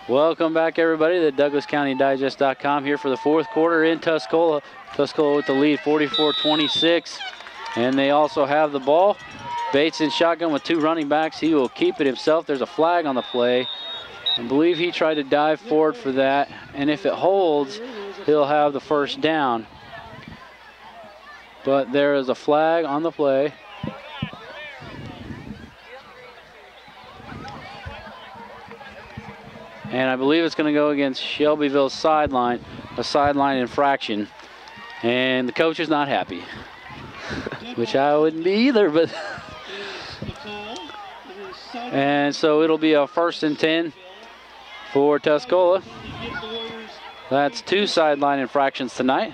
Welcome back, everybody, to DouglasCountyDigest.com here for the fourth quarter in Tuscola. Tuscola with the lead, 44-26. And they also have the ball. Bates in shotgun with two running backs. He will keep it himself. There's a flag on the play. I believe he tried to dive forward for that. And if it holds, he'll have the first down. But there is a flag on the play. And I believe it's going to go against Shelbyville's sideline, a sideline infraction. And the coach is not happy, which I wouldn't be either. But and so it'll be a 1st and 10 for Tuscola. That's 2 sideline infractions tonight.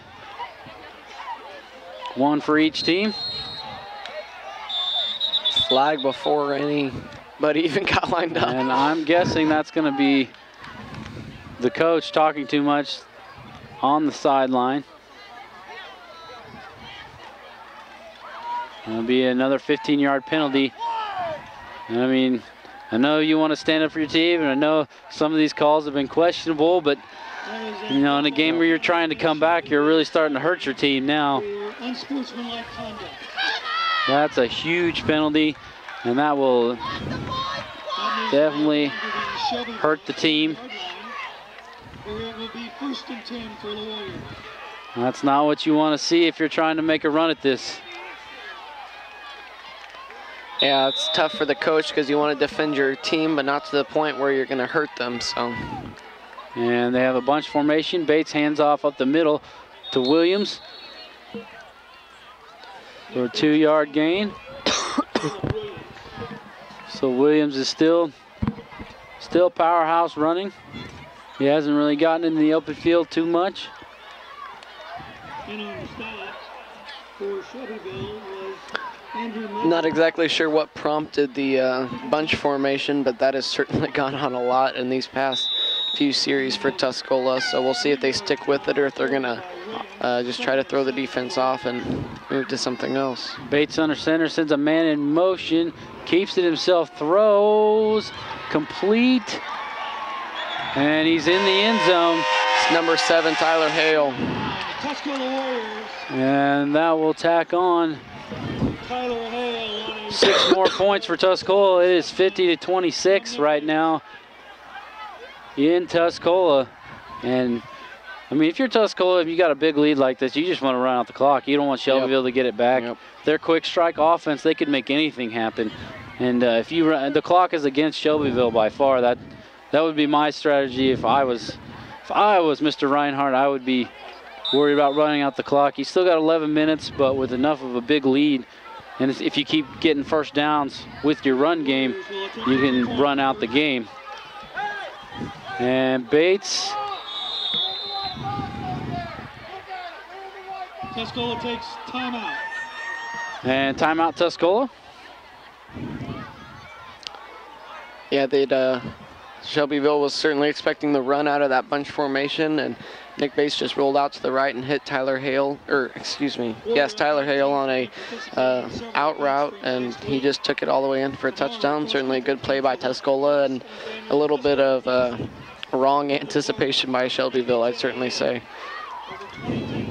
1 for each team. Flag before anybody even got lined up. And I'm guessing that's going to be the coach talking too much on the sideline. It'll be another 15-yard penalty. I mean, I know you want to stand up for your team, and I know some of these calls have been questionable, but you know, in a game where you're trying to come back, you're really starting to hurt your team now. That's a huge penalty, and that will definitely hurt the team. That's not what you want to see if you're trying to make a run at this. Yeah, it's tough for the coach because you want to defend your team, but not to the point where you're going to hurt them. So. And they have a bunch formation. Bates hands off up the middle to Williams for a 2-yard gain. So Williams is still powerhouse running. He hasn't really gotten in the open field too much. Not exactly sure what prompted the bunch formation, but that has certainly gone on a lot in these past few series for Tuscola. So we'll see if they stick with it or if they're going to just try to throw the defense off and move to something else. Bates under center, sends a man in motion, keeps it himself, throws, complete. And he's in the end zone. It's number 7, Tyler Hale. And that will tack on 6 more points for Tuscola. It is 50-26 right now in Tuscola. And I mean, if you're Tuscola, if you got a big lead like this, you just want to run out the clock. You don't want Shelbyville to get it back. Yep. Their quick strike offense, they could make anything happen. And if you run, the clock is against Shelbyville by far. That would be my strategy if I was Mr. Reinhardt. I would be worried about running out the clock. He's still got 11 minutes, but with enough of a big lead, and if you keep getting first downs with your run game, you can run out the game. And Bates. Tuscola takes timeout. And timeout Tuscola. Yeah, Shelbyville was certainly expecting the run out of that bunch formation, and Nick Bates just rolled out to the right and hit Tyler Hale, Tyler Hale on a out route, and he just took it all the way in for a touchdown. Certainly a good play by Tuscola, and a little bit of wrong anticipation by Shelbyville, I'd certainly say.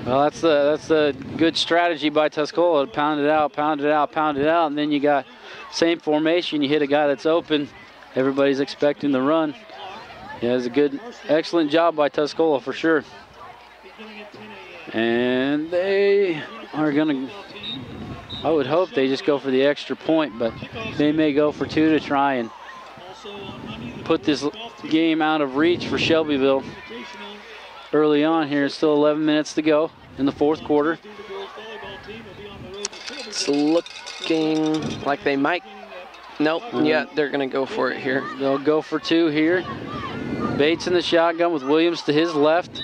Well, that's the good strategy by Tuscola. Pound it out, and then you got same formation. You hit a guy that's open. Everybody's expecting the run. Yeah, it's a good, excellent job by Tuscola for sure. And they are gonna, I would hope they just go for the extra point, but they may go for 2 to try and put this game out of reach for Shelbyville early on here. It's still 11 minutes to go in the fourth quarter. It's looking like they might. Nope, yeah, they're going to go for it here. They'll go for 2 here. Bates in the shotgun with Williams to his left.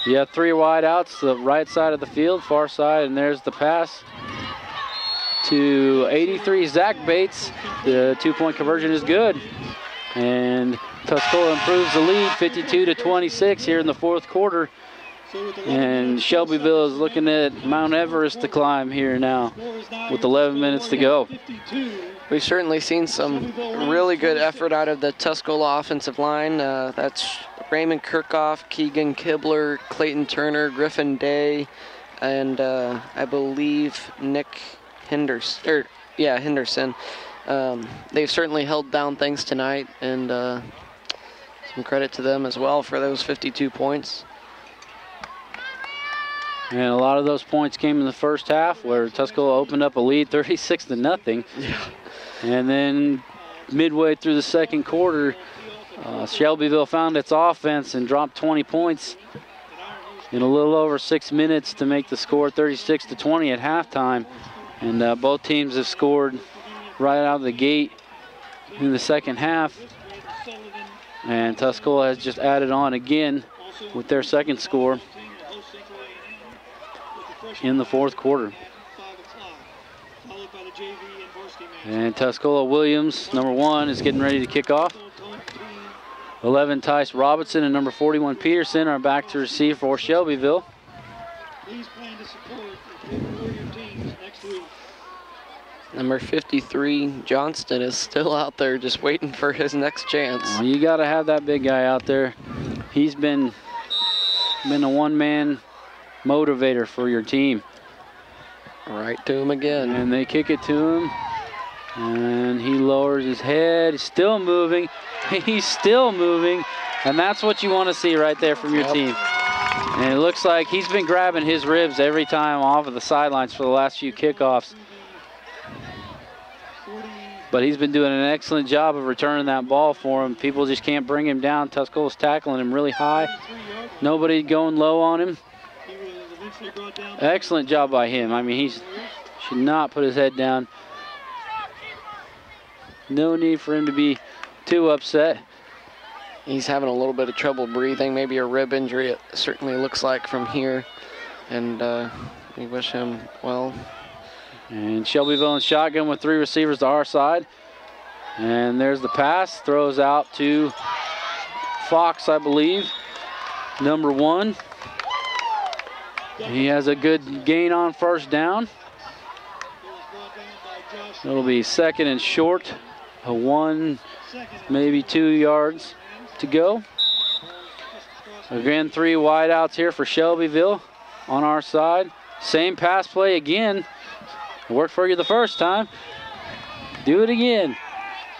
You have 3 wide outs to the right side of the field, far side, and there's the pass to 83, Zach Bates. The 2-point conversion is good. And Tuscola improves the lead, 52-26 here in the fourth quarter. And Shelbyville is looking at Mount Everest to climb here now with 11 minutes to go. We've certainly seen some really good effort out of the Tuscola offensive line. That's Raymond Kirchhoff, Keegan Kibler, Clayton Turner, Griffin Day, and I believe Nick Henderson. Henderson. They've certainly held down things tonight, and some credit to them as well for those 52 points. And a lot of those points came in the first half, where Tuscola opened up a lead 36-0. Yeah. And then midway through the second quarter, Shelbyville found its offense and dropped 20 points in a little over 6 minutes to make the score 36-20 at halftime. And both teams have scored right out of the gate in the second half. And Tuscola has just added on again with their second score in the fourth quarter. And Tuscola Williams, number 1, is getting ready to kick off. 11, Tice Robinson, and number 41, Peterson, are back to receive for Shelbyville. Please plan to support your teams next week. Number 53, Johnston, is still out there just waiting for his next chance. Well, you got to have that big guy out there. He's been a one-man motivator for your team. Right to him again. And they kick it to him. And he lowers his head. He's still moving. He's still moving. And that's what you want to see right there from your team. And it looks like he's been grabbing his ribs every time off of the sidelines for the last few kickoffs. But he's been doing an excellent job of returning that ball for him. People just can't bring him down. Tuscola's tackling him really high. Nobody going low on him. Excellent job by him. I mean, he should not put his head down. No need for him to be too upset. He's having a little bit of trouble breathing, maybe a rib injury, it certainly looks like from here. And we wish him well. And Shelbyville in shotgun with 3 receivers to our side. And there's the pass, throws out to Fox, I believe, number 1. He has a good gain on first down. It'll be second and short, a 1, maybe 2 yards to go. Again, 3 wideouts here for Shelbyville on our side. Same pass play again. It worked for you the first time. Do it again.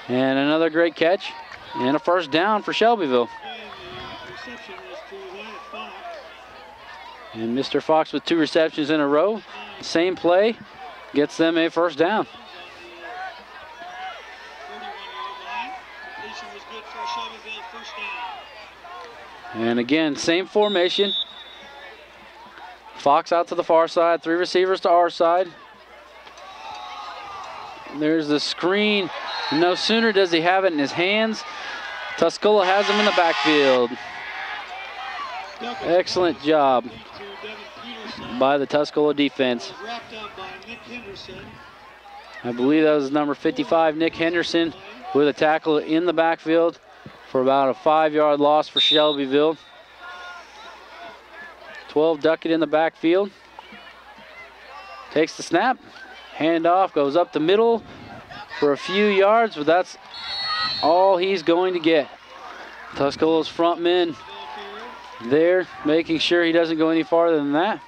And another great catch and a first down for Shelbyville. And Mr. Fox with 2 receptions in a row. Same play gets them a first down. And again, same formation. Fox out to the far side, 3 receivers to our side. There's the screen. No sooner does he have it in his hands, Tuscola has him in the backfield. Excellent job by the Tuscola defense. I believe that was number 55, Nick Henderson, with a tackle in the backfield for about a 5-yard loss for Shelbyville. 12 Duckett in the backfield. Takes the snap. Handoff goes up the middle for a few yards, but that's all he's going to get. Tuscola's front men there, making sure he doesn't go any farther than that.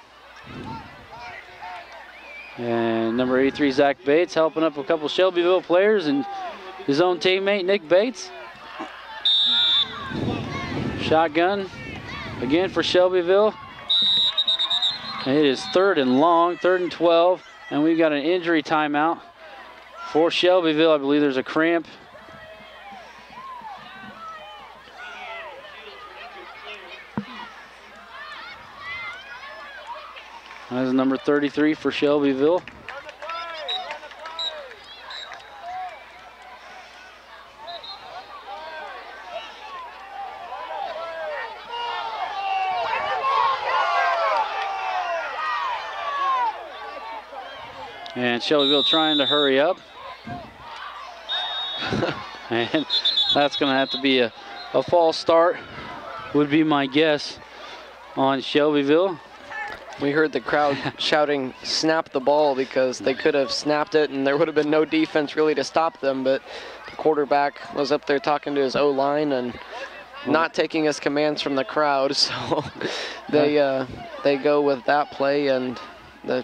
And number 83, Zach Bates, helping up a couple Shelbyville players and his own teammate, Nick Bates. Shotgun again for Shelbyville. And it is 3rd and long, 3rd and 12. And we've got an injury timeout for Shelbyville. I believe there's a cramp. That is number 33 for Shelbyville. And Shelbyville trying to hurry up. And that's going to have to be a false start, would be my guess. on Shelbyville. We heard the crowd shouting, "Snap the ball," because they could have snapped it and there would have been no defense really to stop them, but the quarterback was up there talking to his O-line and not taking his commands from the crowd, so they go with that play, and the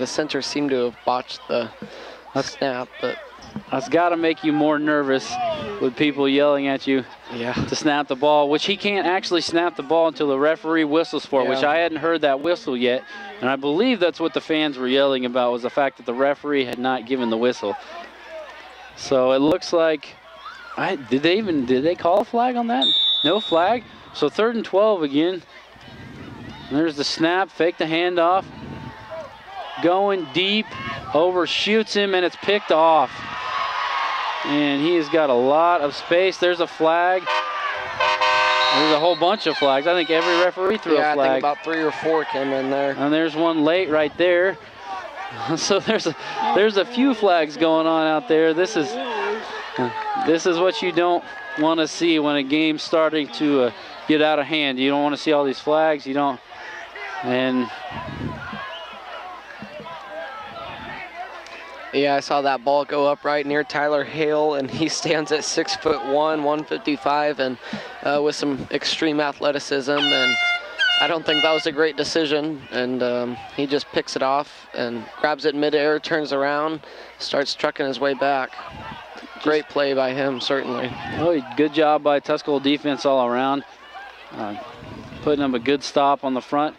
center seemed to have botched the snap, but that's got to make you more nervous with people yelling at you to snap the ball, which he can't actually snap the ball until the referee whistles for it, which I hadn't heard that whistle yet, and I believe that's what the fans were yelling about, was the fact that the referee had not given the whistle. So it looks like, did they call a flag on that? No flag. So 3rd and 12 again. And there's the snap, fake the handoff. Going deep, overshoots him, and it's picked off. And he has got a lot of space. There's a flag. There's a whole bunch of flags. I think every referee threw a flag. I think about 3 or 4 came in there. And there's one late right there. So there's a few flags going on out there. This is what you don't want to see when a game's starting to get out of hand. You don't want to see all these flags. You don't. And yeah, I saw that ball go up right near Tyler Hale, and he stands at 6'1", 155, and with some extreme athleticism. And I don't think that was a great decision. And he just picks it off and grabs it midair, turns around, starts trucking his way back. Great play by him, certainly. Oh, good job by Tuscola defense all around, putting up a good stop on the front.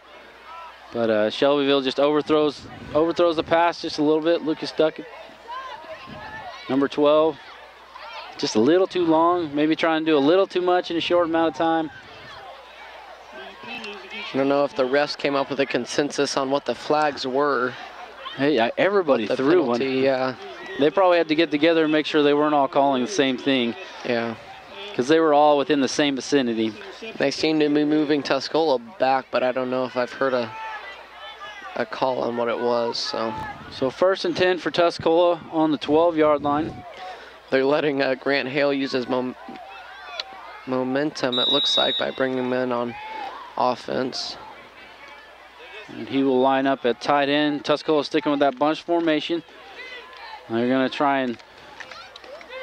But Shelbyville just overthrows the pass just a little bit. Lucas Duckett, number 12, just a little too long. Maybe trying to do a little too much in a short amount of time. I don't know if the refs came up with a consensus on what the flags were. Hey, everybody threw one. Yeah. They probably had to get together and make sure they weren't all calling the same thing. Yeah. Because they were all within the same vicinity. They seem to be moving Tuscola back, but I don't know if I've heard a call on what it was. So 1st and 10 for Tuscola on the 12-yard line. They're letting Grant Hale use his momentum, it looks like, by bringing him in on offense. And he will line up at tight end. Tuscola sticking with that bunch formation. They're going to try and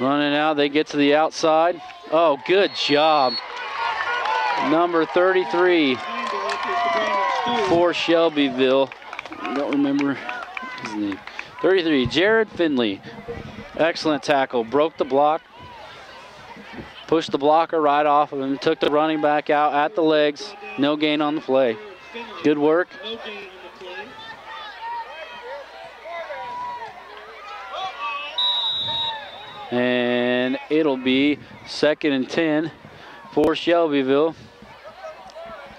run it out. They get to the outside. Oh, good job. Number 33 for Shelbyville. I don't remember his name. 33, Jared Finley. Excellent tackle. Broke the block. Pushed the blocker right off of him. Took the running back out at the legs. No gain on the play. Good work. And it'll be 2nd and 10 for Shelbyville.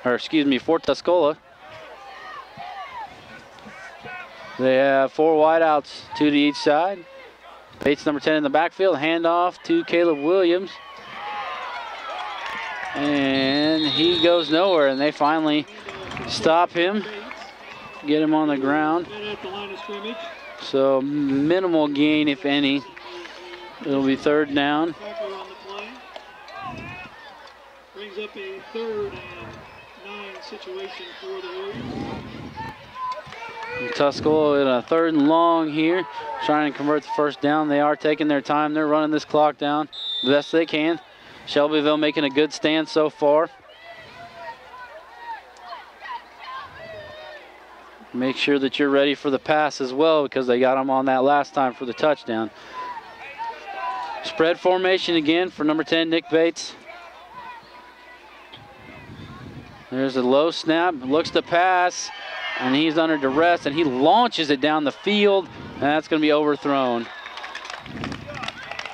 Or excuse me, for Tuscola. They have 4 wideouts, 2 to each side. Bates, number 10, in the backfield. Handoff to Caleb Williams. And he goes nowhere, and they finally stop him, get him on the ground. So minimal gain, if any. It'll be 3rd down. Brings up a 3rd and 9 situation for the Warriors. Tuscola in a 3rd and long here, trying to convert the 1st down. They are taking their time. They're running this clock down the best they can. Shelbyville making a good stand so far. Make sure that you're ready for the pass as well, because they got them on that last time for the touchdown. Spread formation again for number 10, Nick Bates. There's a low snap, looks to pass, and he's under duress, and he launches it down the field, and that's going to be overthrown.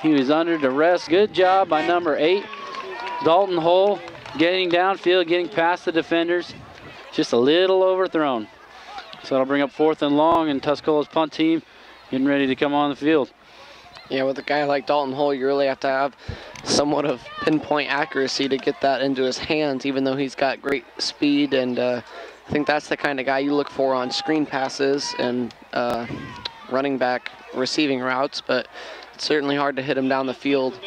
He was under duress. Good job by number 8, Dalton Hull, getting downfield, getting past the defenders. Just a little overthrown. So that'll bring up 4th and long, and Tuscola's punt team getting ready to come on the field. Yeah, with a guy like Dalton Hull, you really have to have somewhat of pinpoint accuracy to get that into his hands, even though he's got great speed. And I think that's the kind of guy you look for on screen passes and running back receiving routes. But certainly hard to hit him down the field.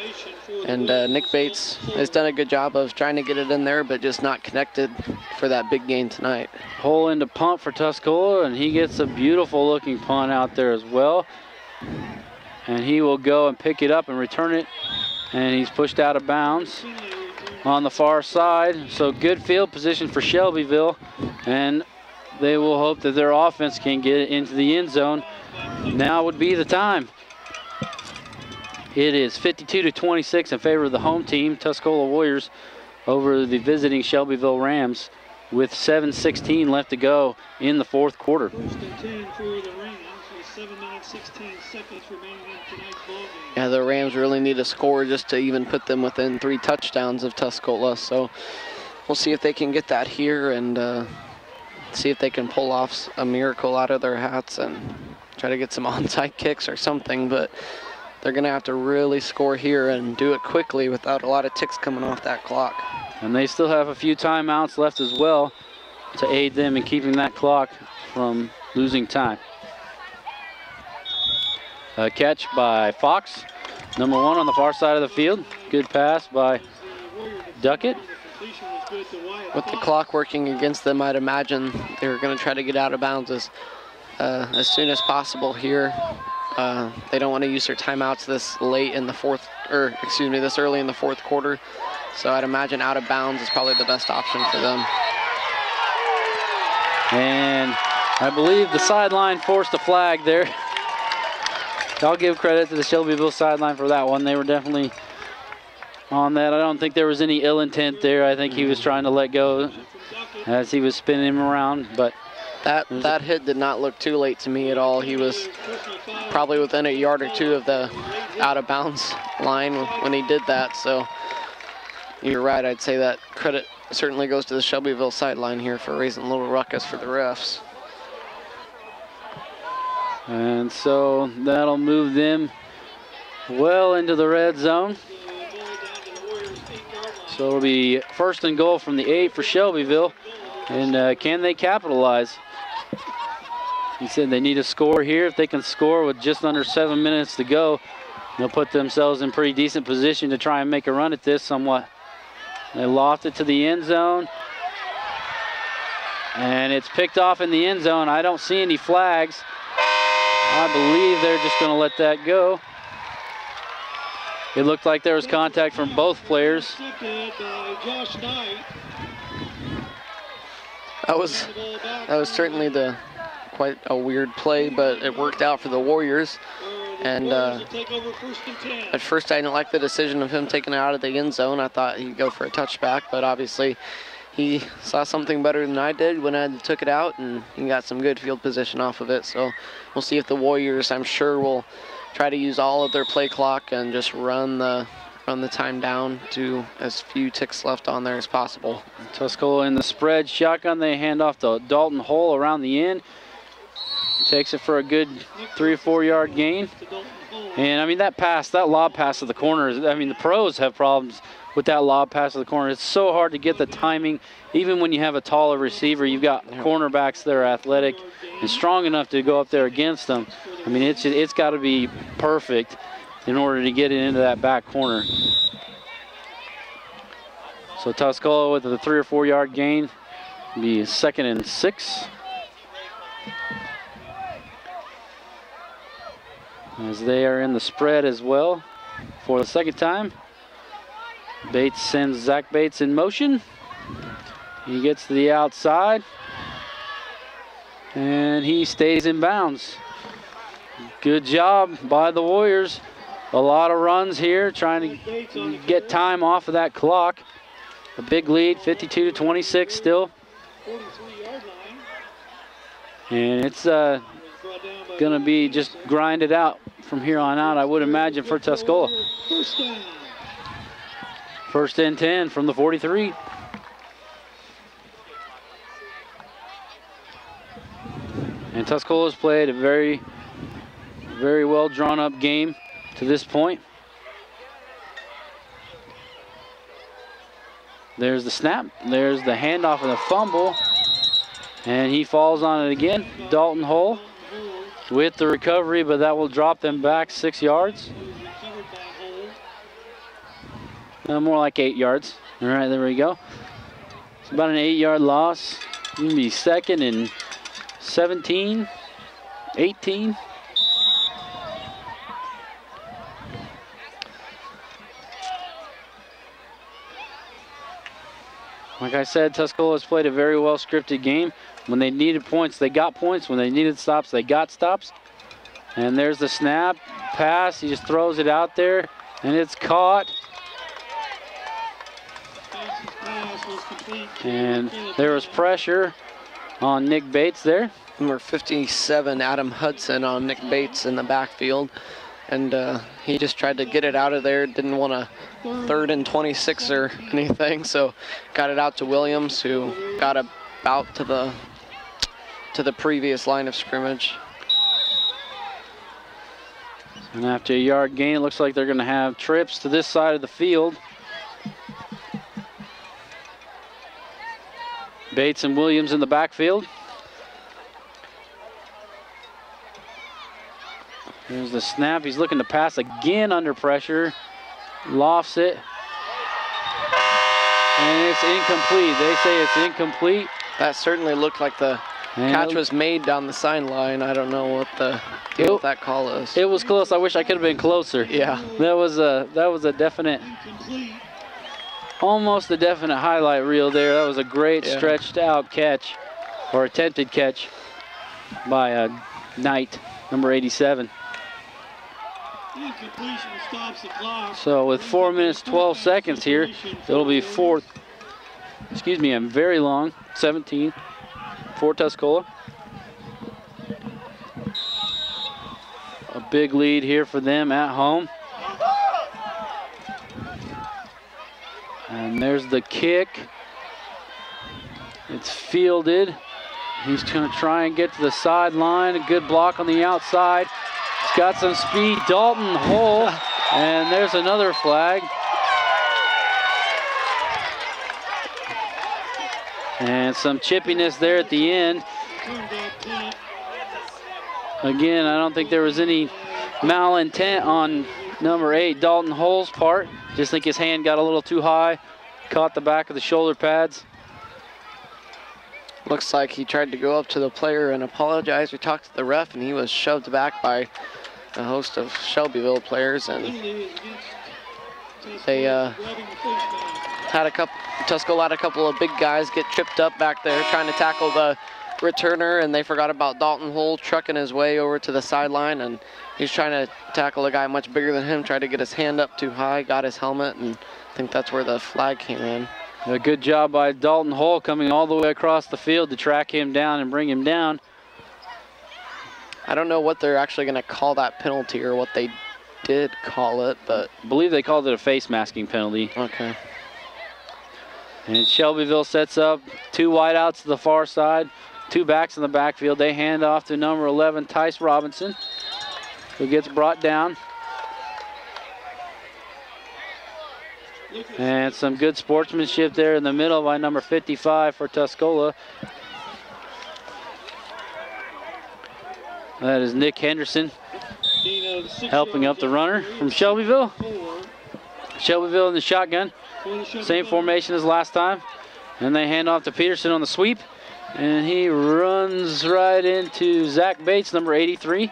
And Nick Bates has done a good job of trying to get it in there, but just not connected for that big gain tonight. Hole into punt for Tuscola, and he gets a beautiful looking punt out there as well. And he will go and pick it up and return it. And he's pushed out of bounds on the far side. So good field position for Shelbyville. And they will hope that their offense can get into the end zone. Now would be the time. It is 52-26 in favor of the home team, Tuscola Warriors, over the visiting Shelbyville Rams, with 7:16 left to go in the fourth quarter. First and 10 for the Rams with 7 minutes 16 seconds remaining in tonight's ballgame. Yeah, the Rams really need a score just to even put them within 3 touchdowns of Tuscola. So we'll see if they can get that here and see if they can pull off a miracle out of their hats and try to get some onside kicks or something. But they're going to have to really score here and do it quickly without a lot of ticks coming off that clock. And they still have a few timeouts left as well to aid them in keeping that clock from losing time. A catch by Fox, number 1 on the far side of the field. Good pass by Duckett. With the clock working against them, I'd imagine they're going to try to get out of bounds as soon as possible here. They don't want to use their timeouts this late in the this early in the fourth quarter. So I'd imagine out of bounds is probably the best option for them. And I believe the sideline forced a flag there. I'll give credit to the Shelbyville sideline for that one. They were definitely on that. I don't think there was any ill intent there. I think he was trying to let go as he was spinning him around, but that hit did not look too late to me at all. He was probably within a yard or two of the out of bounds line when he did that. So you're right. I'd say that credit certainly goes to the Shelbyville sideline here for raising a little ruckus for the refs. And so that'll move them well into the red zone. So it'll be first and goal from the 8 for Shelbyville. And can they capitalize? He said they need a score here. If they can score with just under 7 minutes to go, they'll put themselves in pretty decent position to try and make a run at this somewhat. They loft it to the end zone. And it's picked off in the end zone. I don't see any flags. I believe they're just going to let that go. It looked like there was contact from both players. That was certainly quite a weird play, but it worked out for the Warriors. And at first I didn't like the decision of him taking it out of the end zone. I thought he'd go for a touchback, but obviously he saw something better than I did when I took it out, and he got some good field position off of it. So we'll see if the Warriors, I'm sure, will try to use all of their play clock and just run the time down to as few ticks left on there as possible. Tuscola in the spread shotgun. They hand off to Dalton Hull around the end. Takes it for a good 3 or 4 yard gain. And I mean, that lob pass to the corner, I mean, the pros have problems with that lob pass to the corner. It's so hard to get the timing. Even when you have a taller receiver, you've got cornerbacks that are athletic and strong enough to go up there against them. I mean, it's got to be perfect in order to get it into that back corner. So Tuscola with a 3 or 4 yard gain. Be 2nd and 6. As they are in the spread as well for the second time. Bates sends Zach Bates in motion. He gets to the outside. And he stays in bounds. Good job by the Warriors. A lot of runs here, trying to get time off of that clock. A big lead, 52-26 still. And it's going to be just grinded out from here on out, I would imagine, for Tuscola. First and 10 from the 43. And Tuscola's played a very, very well drawn up game to this point. There's the snap, there's the handoff and the fumble, and he falls on it again. Dalton Hull with the recovery, but that will drop them back 6 yards. More like 8 yards. All right, there we go. It's about an 8-yard loss. Going to be second and 17, 18. Like I said, Tuscola's played a very well scripted game. When they needed points, they got points. When they needed stops, they got stops. And there's the snap, pass. He just throws it out there, and it's caught. And there was pressure on Nick Bates there. Number 57, Adam Hudson, on Nick Bates in the backfield. And he just tried to get it out of there. Didn't want a 3rd and 26 or anything, so got it out to Williams, who got about to the previous line of scrimmage. And after a yard gain, it looks like they're going to have trips to this side of the field. Bates and Williams in the backfield. There's the snap. He's looking to pass again under pressure. Lofts it. And it's incomplete. They say it's incomplete. That certainly looked like the catch was made down the sideline. I don't know what the deal with that call is. It was close. I wish I could have been closer. Yeah. That was a definite, almost a definite highlight reel there. That was a great stretched out catch, or attempted catch by Knight, number 87. So with 4 minutes, 12 seconds here, it'll be a very long 17 for Tuscola. A big lead here for them at home. And there's the kick. It's fielded. He's going to try and get to the sideline. A good block on the outside. He's got some speed. Dalton Hull. And there's another flag. And some chippiness there at the end. Again, I don't think there was any malintent on number 8, Dalton Hull's part. Just think his hand got a little too high. Caught the back of the shoulder pads. Looks like he tried to go up to the player and apologize. We talked to the ref, and he was shoved back by a host of Shelbyville players, and they Tuscola had a couple of big guys get tripped up back there trying to tackle the returner, and they forgot about Dalton Hull trucking his way over to the sideline, and he's trying to tackle a guy much bigger than him, tried to get his hand up too high, got his helmet, and I think that's where the flag came in. A good job by Dalton Hull coming all the way across the field to track him down and bring him down. I don't know what they're actually going to call that penalty or what they did call it, but I believe they called it a face masking penalty. Okay. And Shelbyville sets up 2 wideouts to the far side, 2 backs in the backfield. They hand off to number 11, Tice Robinson, who gets brought down. And some good sportsmanship there in the middle by number 55 for Tuscola. That is Nick Henderson helping up the runner from Shelbyville. Shelbyville in the shotgun. Same formation as last time. And they hand off to Peterson on the sweep. And he runs right into Zach Bates, number 83.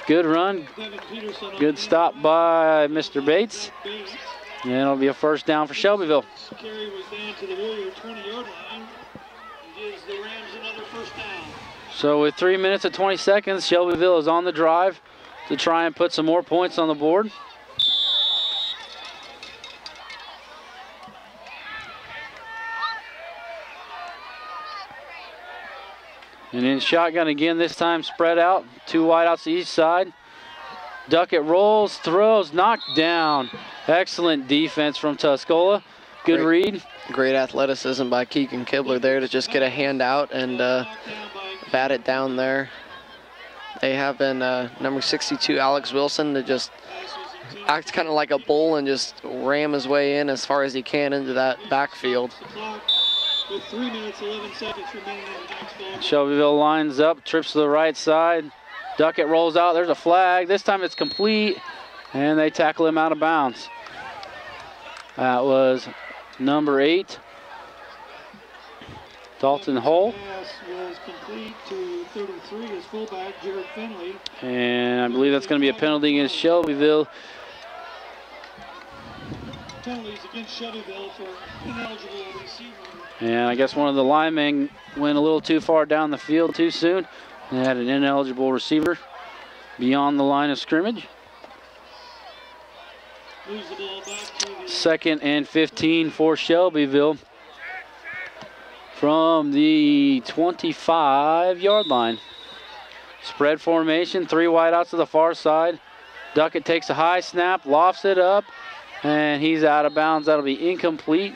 Good run. Good stop by Mr. Bates. And it'll be a first down for Shelbyville. Carry was down to the Warrior 20-yard line. Gives the Rams another first down. So with 3 minutes and 20 seconds, Shelbyville is on the drive to try and put some more points on the board. And in shotgun again, this time spread out. 2 wideouts to each side. Duckett rolls, throws, knocked down. Excellent defense from Tuscola. Good read. Great athleticism by Keegan Kibler there to just get a hand out and bat it down there. They have been number 62, Alex Wilson, to just act kind of like a bull and just ram his way in as far as he can into that backfield. With 3 minutes, 11 seconds remaining in the next ball. Shelbyville lines up, trips to the right side. Duckett rolls out, there's a flag. This time it's complete, and they tackle him out of bounds. That was number 8, Dalton Hull. Pass was complete to 33, his fullback, Jared Finley. And I believe that's going to be a penalty against Shelbyville. Penalties against Shelbyville for ineligible receiver. And I guess one of the linemen went a little too far down the field too soon. They had an ineligible receiver beyond the line of scrimmage. Moves the ball back to the 2nd and 15 for Shelbyville from the 25-yard line. Spread formation, 3 wideouts to the far side. Duckett takes a high snap, lofts it up, and he's out of bounds. That'll be incomplete.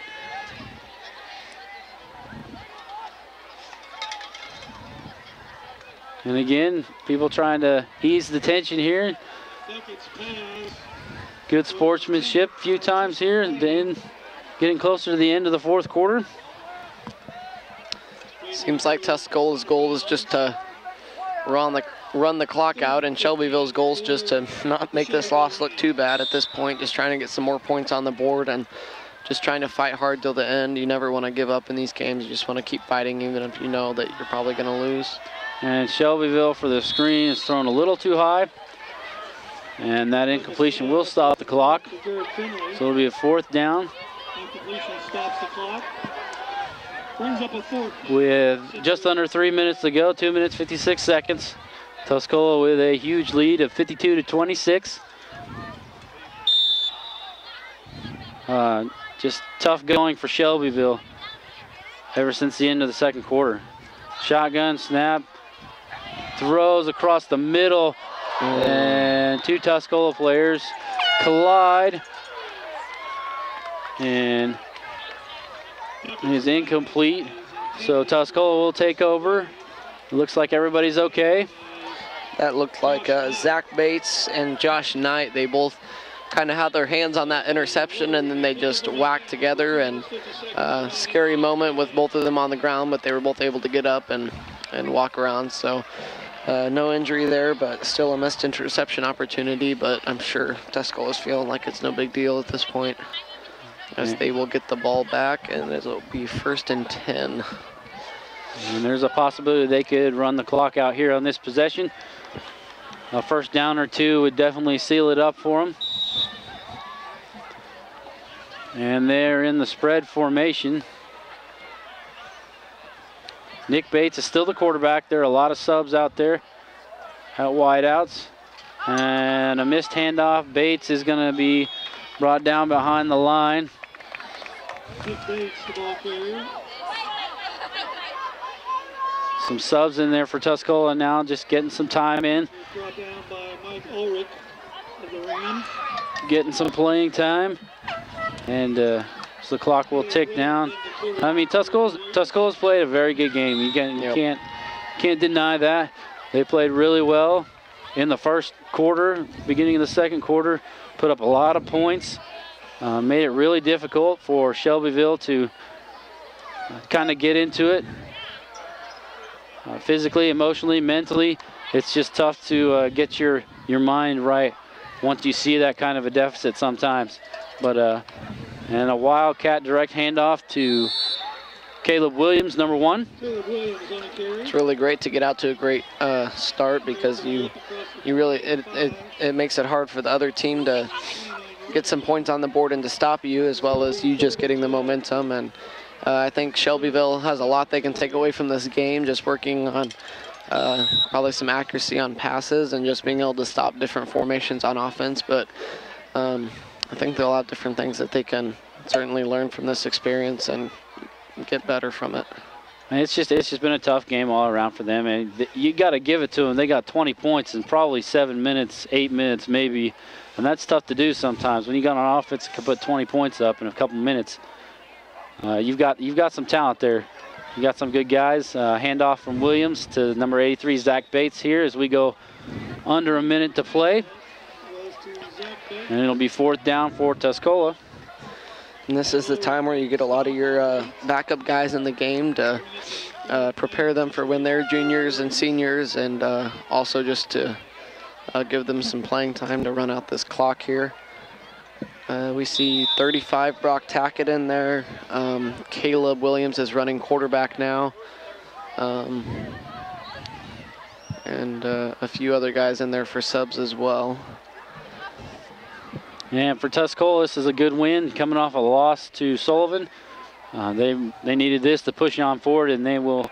And again, people trying to ease the tension here. Duckett's pass. Good sportsmanship a few times here, and then getting closer to the end of the 4th quarter. Seems like Tuscola's goal is just to run the clock out, and Shelbyville's goal is just to not make this loss look too bad at this point, just trying to get some more points on the board and just trying to fight hard till the end. You never want to give up in these games. You just want to keep fighting even if you know that you're probably going to lose. And Shelbyville for the screen is thrown a little too high. And that incompletion will stop the clock. So it'll be a 4th down. Incompletion stops the clock. Brings up a 4th. With just under 3 minutes to go, 2 minutes, 56 seconds. Tuscola with a huge lead of 52-26. Just tough going for Shelbyville ever since the end of the 2nd quarter. Shotgun snap, throws across the middle, and 2 Tuscola players collide, and it is incomplete. So Tuscola will take over. It looks like everybody's okay. That looked like Zach Bates and Josh Knight. They both kind of had their hands on that interception, and then they just whacked together, and scary moment with both of them on the ground, but they were both able to get up and walk around. So no injury there, but still a missed interception opportunity, but I'm sure Tuscola's feeling like it's no big deal at this point, as they will get the ball back, and it'll be 1st and 10. And there's a possibility they could run the clock out here on this possession. A 1st down or 2 would definitely seal it up for them. And they're in the spread formation. Nick Bates is still the quarterback. There are a lot of subs out there at wideouts. And a missed handoff. Bates is going to be brought down behind the line. Nick Bates, the ball carrier. Some subs in there for Tuscola now, just getting some time in. Brought down by Mike Ulrich of the Rams. Getting some playing time. And so the clock will tick down. I mean, Tuscola's played a very good game. You can't deny that. They played really well in the 1st quarter, beginning of the 2nd quarter, put up a lot of points, made it really difficult for Shelbyville to kind of get into it. Physically, emotionally, mentally, it's just tough to get your mind right once you see that kind of a deficit sometimes. But and a Wildcat direct handoff to Caleb Williams, number 1. Caleb Williams on the carry. It's really great to get out to a great start, because you really it makes it hard for the other team to get some points on the board and to stop you, as well as you just getting the momentum. And I think Shelbyville has a lot they can take away from this game, just working on probably some accuracy on passes and just being able to stop different formations on offense. But I think they'll have different things that they can certainly learn from this experience and get better from it. And it's just been a tough game all around for them, and you got to give it to them. They got 20 points in probably 7 minutes, 8 minutes maybe, and that's tough to do sometimes. When you got an offense that can put 20 points up in a couple minutes, you've got some talent there. You got some good guys. Handoff from Williams to number 83, Zach Bates here as we go under a minute to play. And it'll be 4th down for Tuscola. And this is the time where you get a lot of your backup guys in the game to prepare them for when they're juniors and seniors, and also just to give them some playing time to run out this clock here. We see 35 Brock Tackett in there. Caleb Williams is running quarterback now. And a few other guys in there for subs as well. And for Tuscola, this is a good win coming off a loss to Sullivan. They needed this to push on forward, and they will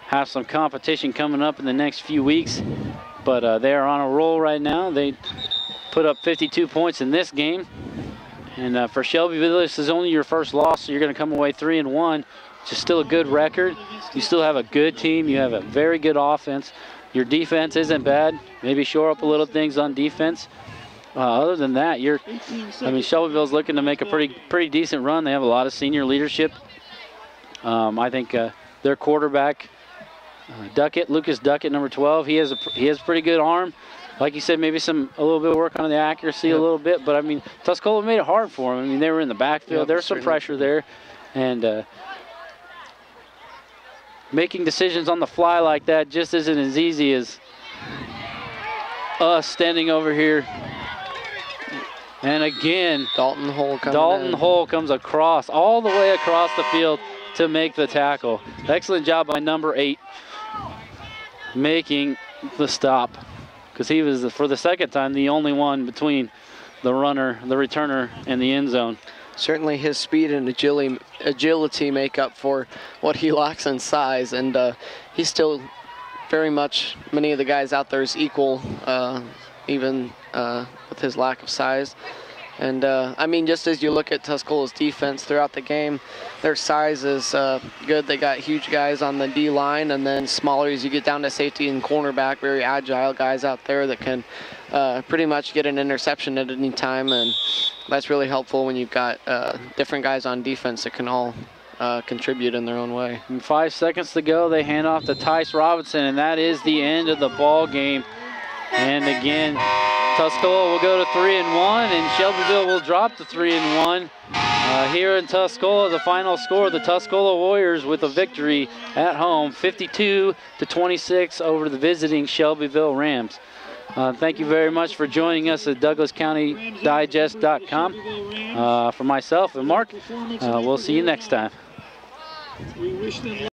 have some competition coming up in the next few weeks. But they are on a roll right now. They put up 52 points in this game. And for Shelbyville, this is only your first loss, so you're going to come away 3-1, which is still a good record. You still have a good team. You have a very good offense. Your defense isn't bad. Maybe shore up a little things on defense. Other than that, Shelbyville's looking to make a pretty decent run. They have a lot of senior leadership. I think their quarterback, Lucas Duckett, number 12, he has a pretty good arm. Like you said, maybe a little bit of work on the accuracy a little bit, but I mean, Tuscola made it hard for them. I mean, they were in the backfield. There was some pressure there, and making decisions on the fly like that just isn't as easy as us standing over here. And again, Dalton Hull comes across, all the way across the field to make the tackle. Excellent job by number 8 making the stop, because he was, for the second time, the only one between the returner, and the end zone. Certainly his speed and agility make up for what he lacks in size, and he's still very much, many of the guys out there is equal, even with his lack of size. And I mean, just as you look at Tuscola's defense throughout the game, their size is good. They got huge guys on the D line, and then smaller as you get down to safety and cornerback, very agile guys out there that can pretty much get an interception at any time, and that's really helpful when you've got different guys on defense that can all contribute in their own way. And 5 seconds to go, they hand off to Tice Robinson, and that is the end of the ball game. And again, Tuscola will go to 3-1, and Shelbyville will drop to 3-1. Here in Tuscola, the final score, the Tuscola Warriors with a victory at home, 52-26 over the visiting Shelbyville Rams. Thank you very much for joining us at DouglasCountyDigest.com. For myself and Mark, we'll see you next time.